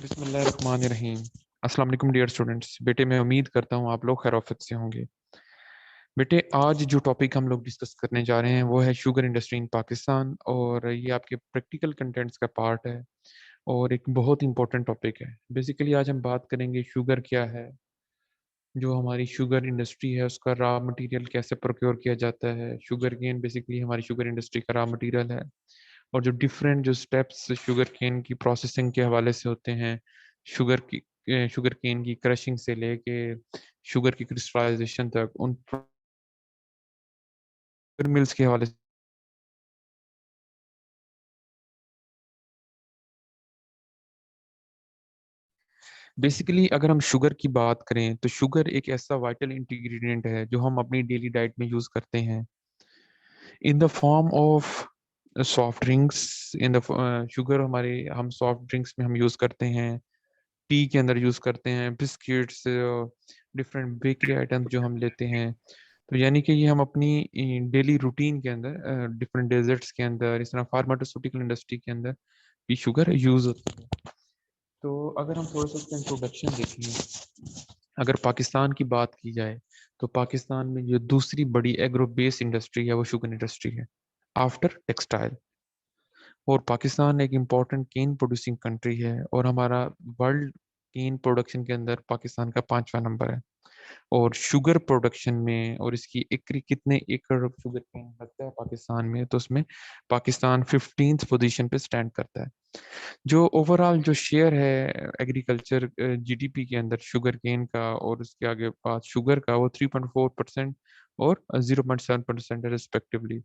बिस्मिल्लाहिर्रहमानिर्रहीम। अस्सलाम वालेकुम डियर स्टूडेंट्स। बेटे मैं उम्मीद करता हूँ आप लोग खैर आफियत से होंगे। बेटे आज जो टॉपिक हम लोग डिस्कस करने जा रहे हैं वो है शुगर इंडस्ट्री इन पाकिस्तान, और ये आपके प्रैक्टिकल कंटेंट्स का पार्ट है और एक बहुत इंपॉर्टेंट टॉपिक है। बेसिकली आज हम बात करेंगे शुगर क्या है, जो हमारी शुगर इंडस्ट्री है उसका रॉ मटेरियल कैसे प्रोक्योर किया जाता है। शुगर केन बेसिकली हमारी शुगर इंडस्ट्री का रॉ मटेरियल है, और जो डिफरेंट जो स्टेप्स शुगर केन की प्रोसेसिंग के हवाले से होते हैं, शुगर केन की क्रशिंग से लेके शुगर की क्रिस्टलाइजेशन तक, उन मिल्स के हवाले से। बेसिकली अगर हम शुगर की बात करें तो शुगर एक ऐसा वाइटल इंग्रेडिएंट है जो हम अपनी डेली डाइट में यूज करते हैं in the form of soft drinks. In the sugar हमारे हम सॉफ्ट ड्रिंक्स में हम यूज करते हैं, टी के अंदर यूज करते हैं, बिस्किट्स, डिफरेंट बेकरी आइटम्स जो हम लेते हैं। तो यानी कि ये हम अपनी डेली रूटीन के अंदर, डिफरेंट डेजर्ट्स के अंदर, इस तरह फार्मास्यूटिकल इंडस्ट्री के अंदर भी शुगर यूज होती है। तो अगर हम थोड़ा सा इसका इंट्रोडक्शन देखें, अगर पाकिस्तान की बात की जाए तो पाकिस्तान में जो दूसरी बड़ी एग्रो बेस इंडस्ट्री है वो शुगर इंडस्ट्री है आफ्टर टेक्सटाइल। और पाकिस्तान एक इम्पॉर्टेंट केन प्रोड्यूसिंग कंट्री है, और हमारा वर्ल्ड केन प्रोडक्शन के अंदर पाकिस्तान का 5वां नंबर है। और शुगर प्रोडक्शन में, और इसकी एकरी कितने एकड़ शुगर केन लगता है पाकिस्तान में, तो उसमें पाकिस्तान 15th पोजीशन पे स्टैंड करता है। जो ओवरऑल जो शेयर है एग्रीकल्चर जीडीपी के अंदर शुगर केन का और उसके आगे पास शुगर का, वो 3.4% और 0.7% है रिस्पेक्टिवली।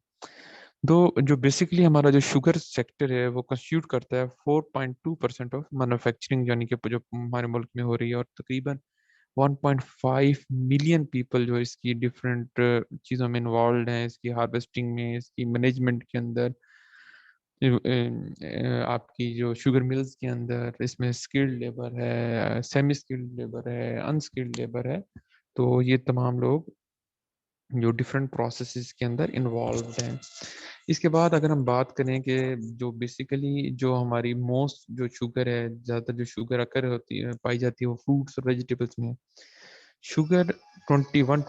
दो जो बेसिकली हमारा जो शुगर सेक्टर है वो कंस्टिट्यूट करता है 4.2% ऑफ मैन्युफैक्चरिंग, यानी कि जो हमारे मुल्क में हो रही है। और तकरीबन 1.5 मिलियन पीपल जो इसकी डिफरेंट चीज़ों में इन्वॉल्व हैं, इसकी हार्वेस्टिंग में, इसकी मैनेजमेंट के अंदर, आपकी जो शुगर मिल्स के अंदर, इसमें स्किल्ड लेबर है, सेमी स्किल्ड लेबर है, अनस्किल्ड लेबर है। तो ये तमाम लोग जो डिफरेंट प्रोसेसेस के अंदर इन्वॉल्व हैं। इसके बाद अगर हम बात करें कि जो बेसिकली जो हमारी मोस्ट जो शुगर है, ज़्यादातर जो शुगर अकर होती है पाई जाती है वो फ्रूट्स और वेजिटेबल्स में। शुगर 21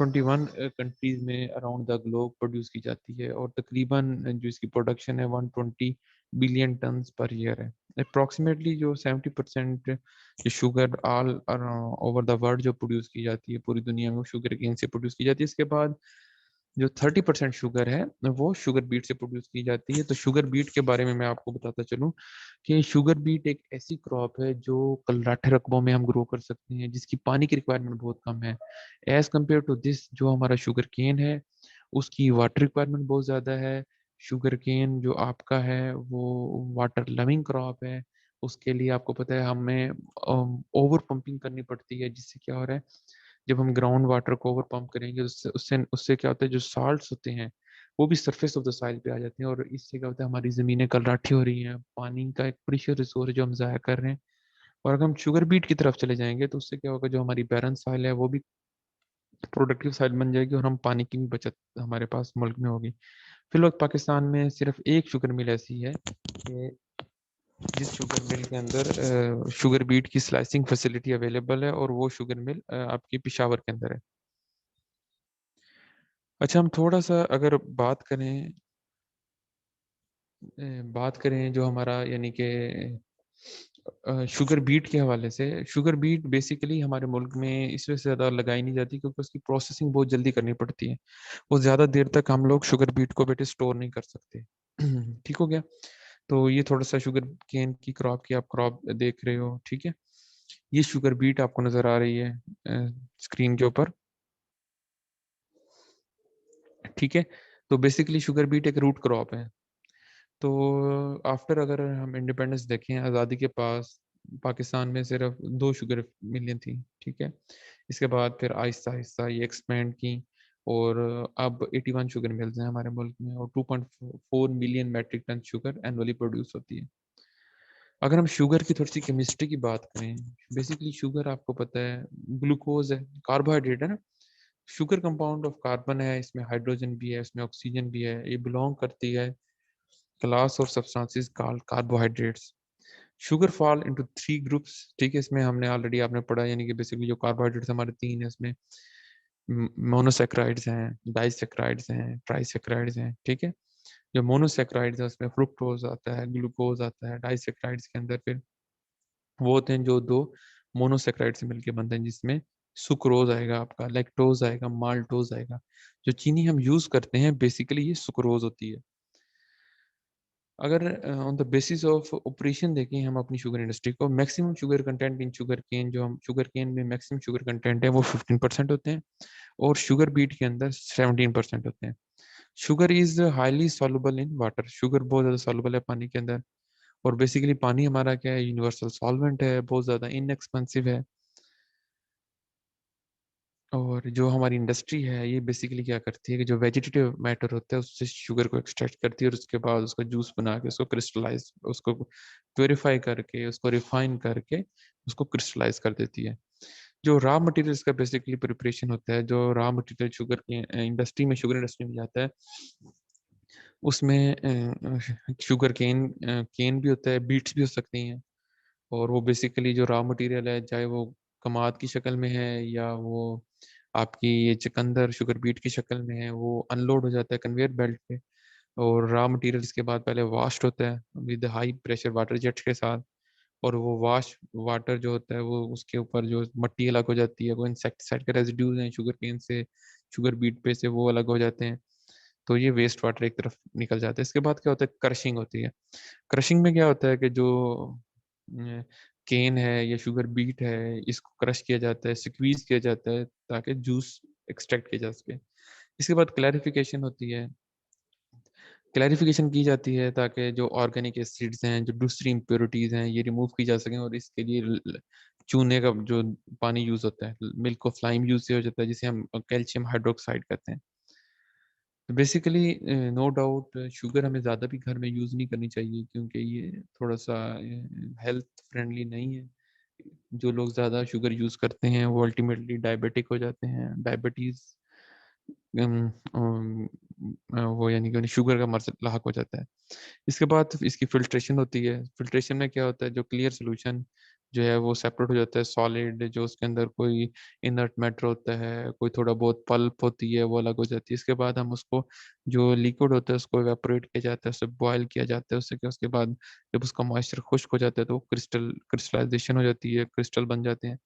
कंट्रीज में अराउंड द ग्लोब प्रोड्यूस की जाती है, और तकरीबन जो इसकी प्रोडक्शन है 120 बिलियन टन पर ईयर है। अप्रॉक्सीमेटली जो 70% जो sugar all over the world जो प्रोड्यूस की जाती है पूरी दुनिया में, वो शुगर केन से प्रोड्यूस की जाती है। इसके बाद जो 30% शुगर है वो शुगर बीट से प्रोड्यूस की जाती है। तो शुगर बीट के बारे में मैं आपको बताता चलूँ कि शुगर बीट एक ऐसी क्रॉप है जो कलराठे रकबों में हम ग्रो कर सकते हैं, जिसकी पानी की रिक्वायरमेंट बहुत कम है एज कम्पेयर टू दिस। जो हमारा शुगर केन है उसकी वाटर रिक्वायरमेंट बहुत ज़्यादा है। शुगर केन जो आपका है वो वाटर लविंग क्रॉप है। उसके लिए आपको पता है हमें ओवर पंपिंग करनी पड़ती है, जिससे क्या हो रहा है, जब हम ग्राउंड वाटर को ओवर पंप करेंगे उससे उससे उससे क्या होता है, जो साल्ट्स होते हैं वो भी सरफेस ऑफ द सॉइल पे आ जाते हैं, और इससे क्या होता है हमारी ज़मीनें कलराठी हो रही हैं। पानी का एक प्रीशियस रिसोर्स जो हम ज़ाया कर रहे हैं। और अगर हम शुगर बीट की तरफ चले जाएंगे तो उससे क्या होगा, जो हमारी बैरन सॉइल है वो भी प्रोडक्टिव सॉइल बन जाएगी, और हम पानी की भी बचत हमारे पास मुल्क में होगी। फिलहाल पाकिस्तान में सिर्फ एक शुगर मिल ऐसी है कि जिस शुगर मिल के अंदर शुगर बीट की स्लाइसिंग फैसिलिटी अवेलेबल है, और वो शुगर मिल आपकी पिशावर के अंदर है। अच्छा, हम थोड़ा सा अगर बात करें जो हमारा यानी कि शुगर बीट के हवाले से। शुगर बीट बेसिकली हमारे मुल्क में इस वजह से ज़्यादा लगाई नहीं जाती क्योंकि उसकी प्रोसेसिंग बहुत जल्दी करनी पड़ती है। वो ज़्यादा देर तक हम लोग शुगर बीट को बेटे स्टोर नहीं कर सकते। ठीक हो गया। तो ये थोड़ा सा शुगर केन की क्रॉप की आप क्रॉप देख रहे हो, ठीक है। ये शुगर बीट आपको नज़र आ रही है स्क्रीन के ऊपर, ठीक है। तो बेसिकली शुगर बीट एक रूट क्रॉप है। तो आफ्टर अगर हम इंडिपेंडेंस देखें, आज़ादी के पास पाकिस्तान में सिर्फ 2 शुगर मिलें थी, ठीक है। इसके बाद फिर आहिस्ता आहिस्ता ये एक्सपेंड की, और अब 81 शुगर मिल्स हैं हमारे मुल्क में, और 2.4 million metric ton sugar annually produce होती है। अगर हम शुगर की थोड़ी सी केमिस्ट्री की बात करें, बेसिकली शुगर आपको पता है ग्लूकोज है, कार्बोहाइड्रेट है ना। शुगर कंपाउंड ऑफ कार्बन है, इसमें हाइड्रोजन भी है, इसमें ऑक्सीजन भी है। ये बिलोंग करती है क्लास और substances called carbohydrates. Sugar fall into 3 groups, ठीक है। इसमें हमने ऑलरेडी आपने पढ़ा, यानी कि बेसिकली जो कार्बोहाइड्रेट्स हमारे 3 है, इसमें मोनोसेक्राइड्स हैं, डाइसेक्राइड्स हैं, ट्राइसेक्राइड्स हैं, ठीक है। जो मोनोसेक्राइड्स है उसमें फ्रुक्टोज आता है, ग्लूकोज आता है। डाइसेक्राइड्स के अंदर फिर वो होते हैं जो दो मोनोसेक्राइड से मिलके बनते हैं, जिसमें सुक्रोज आएगा, आपका लैक्टोज आएगा, माल्टोज आएगा। जो चीनी हम यूज करते हैं बेसिकली ये सुक्रोज होती है। अगर on the basis of operation देखें हम अपनी शुगर इंडस्ट्री को, maximum sugar content in sugar cane, जो हम शुगर केन में मैक्सिमम शुगर कंटेंट है वो 15% होते हैं, और शुगर बीट के अंदर 17% होते हैं। Sugar is highly soluble in water, sugar बहुत ज़्यादा सॉल्युबल है पानी के अंदर। और बेसिकली पानी हमारा क्या है, यूनिवर्सल सॉल्वेंट है, बहुत ज़्यादा इनएक्सपेंसिव है। और जो हमारी इंडस्ट्री है ये बेसिकली क्या करती है कि जो वेजिटेटिव मैटर होता है उससे शुगर को एक्सट्रैक्ट करती है, और उसके बाद उसका जूस बना के उसको क्रिस्टलाइज, उसको प्योरीफाई करके, उसको रिफाइन करके उसको क्रिस्टलाइज कर देती है। जो रॉ मटेरियल्स का बेसिकली प्रिपरेशन होता है, जो रॉ मटेरियल शुगर इंडस्ट्री में, शुगर इंडस्ट्री में जाता है, उसमें शुगर केन भी होता है, बीट्स भी हो सकती हैं। और वो बेसिकली जो रॉ मटेरियल है, चाहे वो कमाद की शक्ल में है या वो आपकी ये चुकंदर शुगर बीट की शक्ल में है, वो अनलोड हो जाता है कन्वेयर बेल्ट पे। और रॉ मटेरियल्स के बाद पहले वाश्ड होता है with high pressure water jets के साथ। और वो वाश वाटर जो होता है वो उसके ऊपर जो मट्टी अलग हो जाती है, वो इंसेक्टिसाइड के रेजिड्यूज हैं शुगर केन से, शुगर बीट पे से, वो अलग हो जाते हैं। तो ये वेस्ट वाटर एक तरफ निकल जाता है। इसके बाद क्या होता है, क्रशिंग होती है। क्रशिंग में क्या होता है कि जो केन है या शुगर बीट है, इसको क्रश किया जाता है, स्क्वीज किया जाता है ताकि जूस एक्सट्रैक्ट किया जा सके। इसके बाद क्लैरिफिकेशन होती है। क्लैरिफिकेशन की जाती है ताकि जो ऑर्गेनिक एसिड्स हैं, जो दूसरी इम्प्योरिटीज हैं, ये रिमूव की जा सकें। और इसके लिए चूने का जो पानी यूज होता है, मिल्क ऑफ लाइम यूज से हो जाता है, जिसे हम कैल्शियम हाइड्रोक्साइड कहते हैं। तो बेसिकली नो डाउट शुगर हमें ज़्यादा भी घर में यूज़ नहीं करनी चाहिए, क्योंकि ये थोड़ा सा हेल्थ फ्रेंडली नहीं है। जो लोग ज़्यादा शुगर यूज़ करते हैं वो अल्टीमेटली डायबिटिक हो जाते हैं। डायबिटीज़ वो यानी कि उन्हें शुगर का मर्ज लाक हो जाता है। इसके बाद इसकी फिल्ट्रेशन होती है। फिल्ट्रेशन में क्या होता है, जो क्लियर सोल्यूशन जो है वो सेपरेट हो जाता है सॉलिड, जो उसके अंदर कोई इनर्ट मैटर होता है, कोई थोड़ा बहुत पल्प होती है, वो अलग हो जाती है। इसके बाद हम उसको, जो लिक्विड होता है उसको एवेपोरेट किया जाता है, उसे बॉयल किया जाता है, उससे क्या, उसके बाद जब उसका मॉइस्चर खुश्क हो जाता है तो क्रिस्टलाइजेशन हो जाती है, क्रिस्टल बन जाते हैं।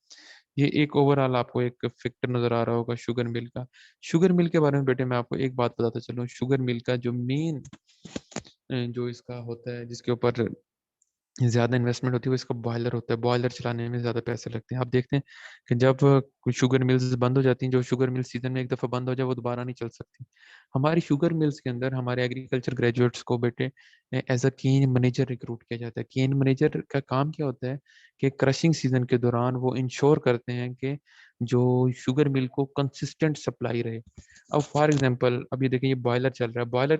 ये एक ओवरऑल आपको एक पिक्चर नजर आ रहा होगा शुगर मिल का। शुगर मिल के बारे में बेटे मैं आपको एक बात बताता चलूँ, शुगर मिल का जो मेन जो इसका होता है, जिसके ऊपर ज़्यादा इन्वेस्टमेंट होती है, वो इसका बॉयलर होता है। बॉयलर चलाने में ज़्यादा पैसे लगते हैं। आप देखते हैं कि जब कुछ शुगर मिल्स बंद हो जाती हैं, जो शुगर मिल सीजन में एक दफ़ा बंद हो जाए वो दोबारा नहीं चल सकती। हमारी शुगर मिल्स के अंदर हमारे एग्रीकल्चर ग्रेजुएट्स को बेटे as a cane manager recruit किया जाता है। केन मैनेजर का काम क्या होता है कि क्रशिंग सीजन के दौरान वो इंश्योर करते हैं कि जो शुगर मिल को कंसिस्टेंट सप्लाई रहे। अब फॉर एग्जांपल अभी देखिए ये बॉयलर चल रहा है। बॉयलर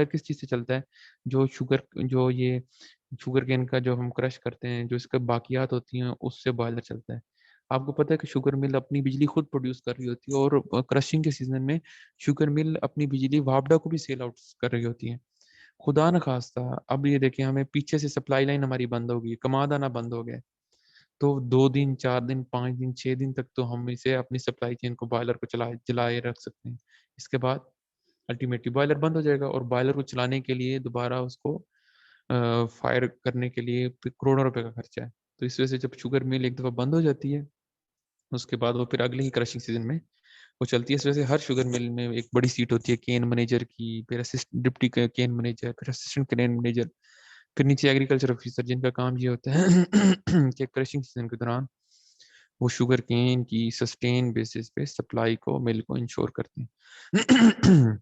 किस चीज़ से चलता है, जो शुगर, जो ये शुगर केन का जो हम क्रश करते हैं, जो इसके बाकियात होती हैं, उससे बॉयलर चलता है। आपको पता है कि शुगर मिल अपनी बिजली खुद प्रोड्यूस कर रही होती है, और क्रशिंग के सीजन में शुगर मिल अपनी बिजली वापडा को भी सेल आउट कर रही होती है। खुदा न खास्ता अब ये देखिए हमें पीछे से सप्लाई लाइन हमारी बंद हो गई, कमाद आना बंद हो गया, तो 2 दिन 4 दिन 5 दिन 6 दिन तक तो हम इसे अपनी सप्लाई चेन को, बॉयलर को चलाए रख सकते हैं। इसके बाद अल्टीमेटली बॉयलर बंद हो जाएगा, और बॉयलर को चलाने के लिए दोबारा उसको फायर करने के लिए करोड़ों रुपए का खर्चा है। तो इस वजह से जब शुगर मिल एक दफ़ा बंद हो जाती है, उसके बाद वो फिर अगले ही क्रशिंग सीजन में वो चलती है। इस वजह से हर शुगर मिल में एक बड़ी सीट होती है केन मैनेजर की, फिर असिस्टेंट डिप्टी केन मैनेजर, फिर असिस्टेंट केन मैनेजर, फिर नीचे एग्रीकल्चर ऑफिसर, जिनका काम ये होता है कि क्रशिंग सीजन के दौरान वो शुगर केन की सस्टेन बेसिस पे सप्लाई को, मिल को इंश्योर करते हैं।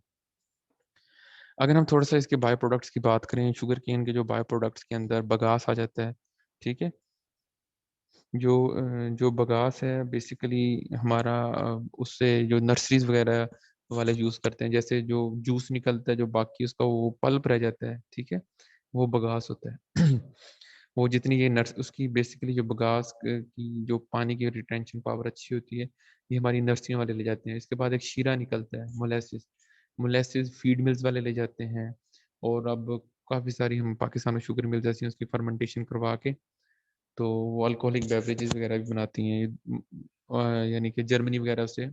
अगर हम थोड़ा सा इसके बाय प्रोडक्ट्स की बात करें, शुगर केन के जो बाय प्रोडक्ट्स के अंदर बगास आ जाता है, ठीक है। जो बगास है बेसिकली हमारा उससे जो नर्सरीज वगैरह वाले यूज़ करते हैं, जैसे जो जूस निकलता है, जो बाकी उसका वो पल्प रह जाता है, ठीक है, वो बगास होता है। वो जितनी ये नर्स उसकी बेसिकली जो बगास की जो पानी की रिटेंशन पावर अच्छी होती है, ये हमारी नर्सरियों वाले ले जाते हैं। इसके बाद एक शीरा निकलता है, मोलेसिस। मोलेसिस फीड मिल्स वाले ले जाते हैं। और अब काफ़ी सारी हम पाकिस्तान में शुगर मिल्स ऐसी हैं, उसकी फर्मेंटेशन करवा के तो वो अल्कोहलिक बेवरेजेस वगैरह भी बनाती हैं। यानी कि जर्मनी वगैरह से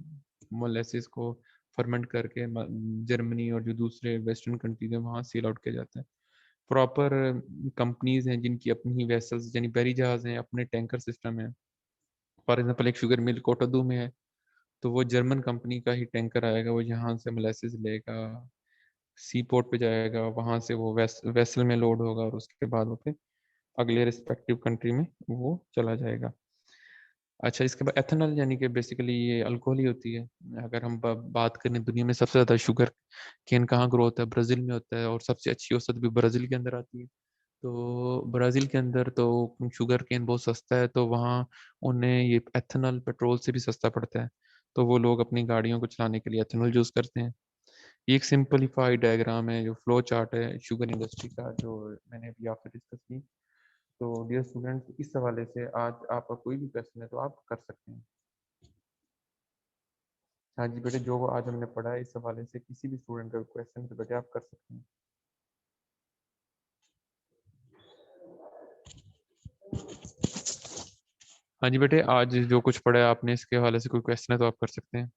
मोलेसिस को फर्मेंट करके जर्मनी और जो दूसरे वेस्टर्न कंट्रीज हैं वहाँ सेल आउट किया जाता है। प्रॉपर कंपनीज हैं जिनकी अपनी ही वेसल्स यानी बहरी जहाज हैं, अपने टैंकर सिस्टम है। फॉर एग्जांपल एक शुगर मिल कोटोदू में है, तो वो जर्मन कंपनी का ही टैंकर आएगा, वो यहाँ से मोलेसिस लेगा, सी पोर्ट पे जाएगा, वहाँ से वो वेसल में लोड होगा और उसके बाद वो फिर अगले रिस्पेक्टिव कंट्री में वो चला जाएगा। अच्छा, इसके बाद एथेनॉल यानी कि बेसिकली ये अल्कोहल ही होती है। अगर हम बात करें दुनिया में सबसे ज़्यादा शुगर केन कहाँ ग्रो होता है, ब्राज़ील में होता है, और सबसे अच्छी औसत भी ब्राज़ील के अंदर आती है। तो ब्राज़ील के अंदर तो शुगर केन बहुत सस्ता है, तो वहाँ उन्हें ये एथेनॉल पेट्रोल से भी सस्ता पड़ता है, तो वो लोग अपनी गाड़ियों को चलाने के लिए एथेनॉल यूज़ करते हैं। ये एक सिंपलीफाइड डायग्राम है, जो फ्लो चार्ट है शुगर इंडस्ट्री का, जो मैंने अभी आपसे डिस्कस की। तो डियर स्टूडेंट्स, इस हवाले से आज आपका कोई भी क्वेश्चन है तो आप कर सकते हैं। हाँ जी बेटे, जो आज हमने पढ़ा है इस हवाले से किसी भी स्टूडेंट का क्वेश्चन है तो बेटे आप कर सकते हैं। हाँ जी बेटे, आज जो कुछ पढ़ा है आपने इसके हवाले से कोई क्वेश्चन है तो आप कर सकते हैं।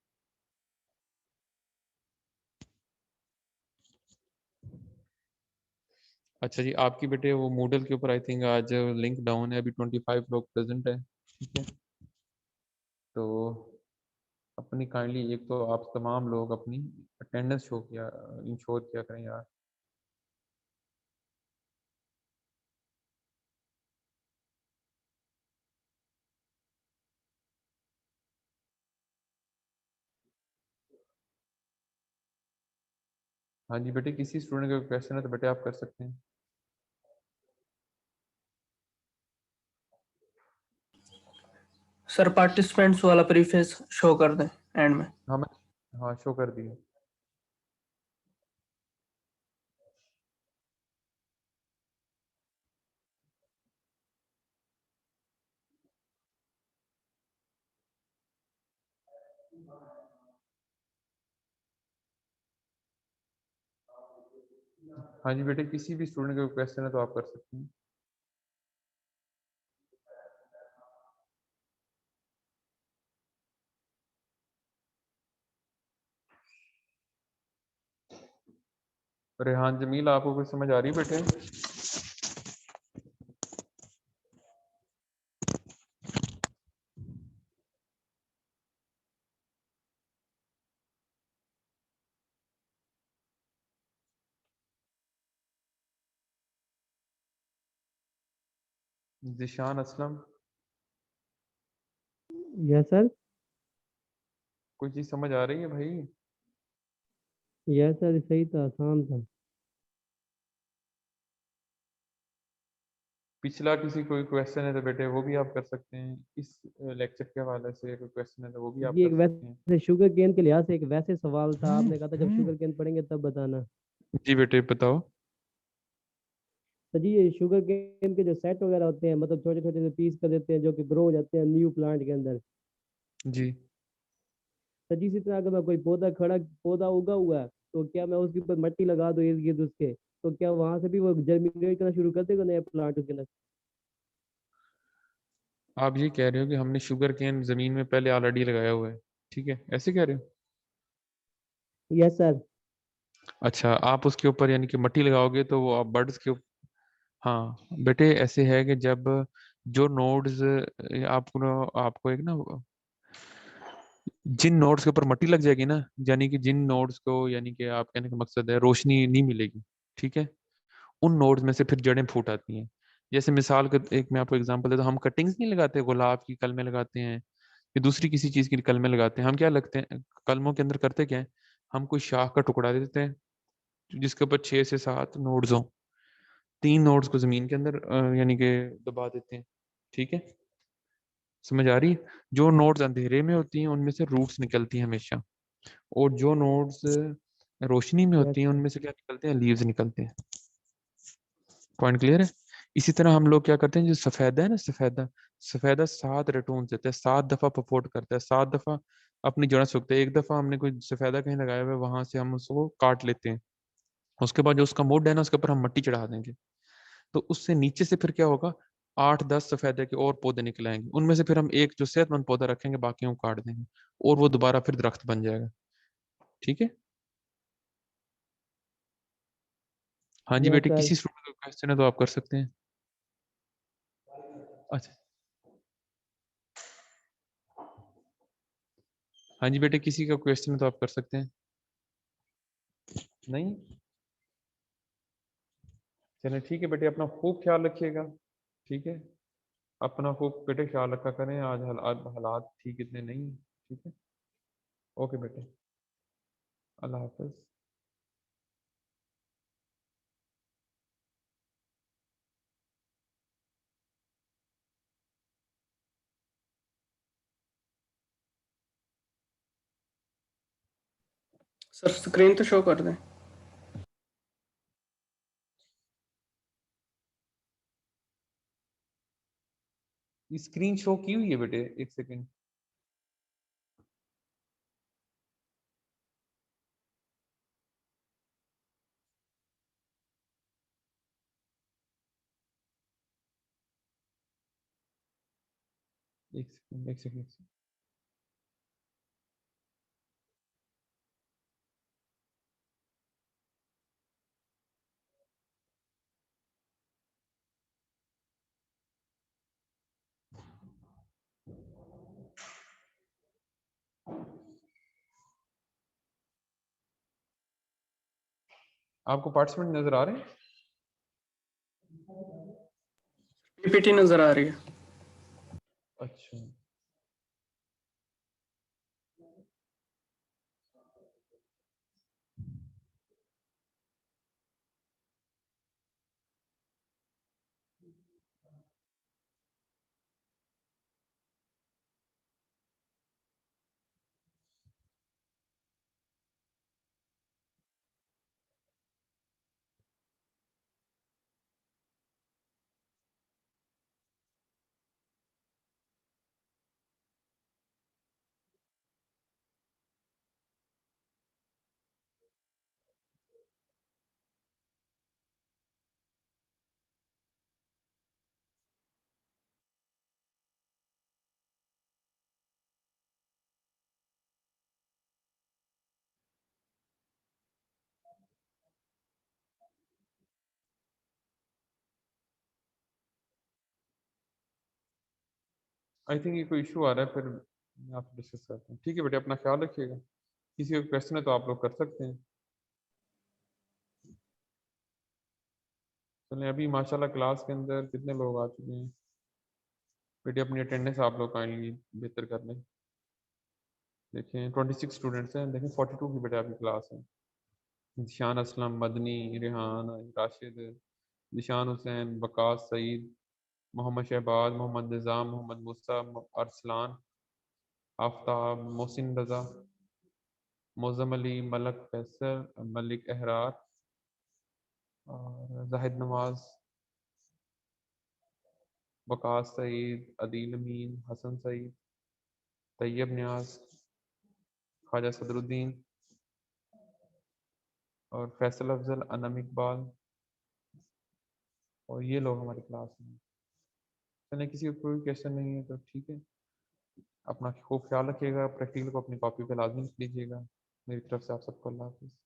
अच्छा जी, आपकी बेटे वो मूडल के ऊपर आई थिंक आज लिंक डाउन है, अभी 25 लोग प्रेजेंट है, ठीक है। तो अपनी काइंडली एक तो आप तमाम लोग अपनी अटेंडेंस शो किया इंश्योर किया करें यार। हाँ जी बेटे, किसी स्टूडेंट का क्वेश्चन है तो बेटे आप कर सकते हैं। सर पार्टिसिपेंट्स वाला प्रीफेस शो कर दें एंड में। हाँ मैं हाँ शो कर दिए। हाँ जी बेटे, किसी भी स्टूडेंट का क्वेश्चन है तो आप कर सकते हैं। रेहान जमील, आपको कुछ समझ आ रही है बेटे? Zishan Aslam, yes sir. कोई चीज समझ आ रही है भाई? यस सर, सही था, आसान था। पिछला किसी कोई क्वेश्चन है तो बेटे वो भी आप कर सकते हैं। इस लेक्चर के हवाले से कोई क्वेश्चन है तो वो भी आप ये कर एक सकते हैं। वैसे शुगर केन के लिहाज से एक वैसे सवाल था, आपने कहा था जब शुगर केन पढ़ेंगे तब बताना। जी बेटे बताओ। तो जी ये शुगर केन के जो सेट वगैरह होते हैं, मतलब छोटे छोटे से पीस कर देते हैं जो कि ग्रो हो जाते हैं न्यू प्लांट के अंदर। जी तो जिस तरह अगर मैं कोई पौधा उगा हुआ है, तो क्या मैं उसके ऊपर मिट्टी लगा दूँ इर्द गिर्द उसके, तो क्या वहां से भी वो जर्मिनेट करना शुरू कर देगा नया प्लांट उसके अंदर? आप ये कह रहे हो कि हमने शुगर केन जमीन में पहले ऑलरेडी लगाया हुआ है, ठीक है, ऐसे कह रहे हो? Yes sir. अच्छा, आप उसके ऊपर यानी कि मट्टी लगाओगे तो वो आप बर्ड्स के हाँ बेटे, ऐसे है कि जब जो नोड्स आपको आपको एक ना जिन नोड्स के ऊपर मट्टी लग जाएगी ना, यानी कि जिन नोड्स को यानी कि आप कहने का मकसद है रोशनी नहीं मिलेगी, ठीक है, उन नोड्स में से फिर जड़ें फूट आती हैं। जैसे मिसाल के एक मैं आपको एग्जांपल देता हूँ, हम कटिंग्स नहीं लगाते, गुलाब की कलमें लगाते हैं या दूसरी किसी चीज की कलमें लगाते हैं, हम क्या लगते हैं कलमों के अंदर करते क्या है, हम कोई शाख का टुकड़ा दे देते हैं जिसके ऊपर 6 से 7 नोड्स हों, 3 नोड्स को जमीन के अंदर यानी कि दबा देते हैं, ठीक है, समझ आ रही है? जो नोड्स अंधेरे में होती हैं उनमें से रूट्स निकलती हैं हमेशा, और जो नोड्स रोशनी में यस होती हैं सर। उनमें से क्या निकलते हैं, लीव्स निकलते हैं। पॉइंट क्लियर है? इसी तरह हम लोग क्या करते हैं, जो सफेदा है ना, सफेदा सफेदा 7 रेटून देता है, 7 दफा पपोर्ट करता है, 7 दफा अपनी जड़ें सूखता है। एक दफा हमने कोई सफेदा कहीं लगाया हुआ है, वहां से हम उसको काट लेते हैं, उसके बाद जो उसका मुड है ना, उसके ऊपर हम मिट्टी चढ़ा देंगे, तो उससे नीचे से फिर क्या होगा, 8-10 सफेदे के और पौधे निकल आएंगे, उनमें से फिर हम एक जो सेहतमंद पौधा रखेंगे, बाकियों को काट देंगे और वो दोबारा फिर दरख्त बन जाएगा। ठीक है। हाँ जी यस बेटे, सर। किसी स्टूडेंट का क्वेश्चन है तो आप कर सकते हैं। अच्छा, हाँ जी बेटे, किसी का क्वेश्चन है तो आप कर सकते हैं। नहीं, चलिए ठीक है बेटे, अपना खूब ख्याल रखिएगा। ठीक है, अपना खूब बेटे ख्याल रखा करें, आज हालात ठीक इतने नहीं हैं। ठीक है, ओके बेटे, अल्लाह हाफिज। सर स्क्रीन तो शो कर दें। स्क्रीन शो की हुई है बेटे, एक सेकेंड। एक सेकेंड, एक सेकेंड। आपको पार्टिसिपेंट नजर आ रहे हैं? पीपीटी नजर आ रही है। अच्छा, आई थिंक ये कोई इशू आ रहा है, फिर मैं आपसे डिस्कस करता हूँ। ठीक है बेटे, अपना ख्याल रखिएगा। किसी का क्वेश्चन है तो आप लोग कर सकते हैं। चलिए, अभी माशाल्लाह क्लास के अंदर कितने लोग आ चुके हैं बेटे, अपनी अटेंडेंस आप लोग काइंडली बेहतर कर लें। देखें 26 स्टूडेंट्स हैं, देखें 42 की बेटे आपकी क्लास है। जिशान असलम, मदनी, रेहान, राशिद, निशान हुसैन, वकास सईद, मोहम्मद शहबाज, मोहम्मद निज़ाम, मोहम्मद मुसा, अरसलान, आफ्ताब, मोहसिन रजा, मौजम अली, मलक फैसल, मलिक अहरार और जाहिद नवाज, वकास सईद, अदील अमीन, हसन सईद, तैयब न्याज, ख्वाजा सदरुद्दीन और फैसल अफजल, अनम इकबाल, और ये लोग हमारी क्लास में। चलिए, किसी को कोई क्वेश्चन नहीं है तो ठीक है। अपना खूब ख्याल रखिएगा, प्रैक्टिकल को अपनी कॉपी पे लाजमी लिख लीजिएगा। मेरी तरफ से आप सबको अल्लाह हाफिज़।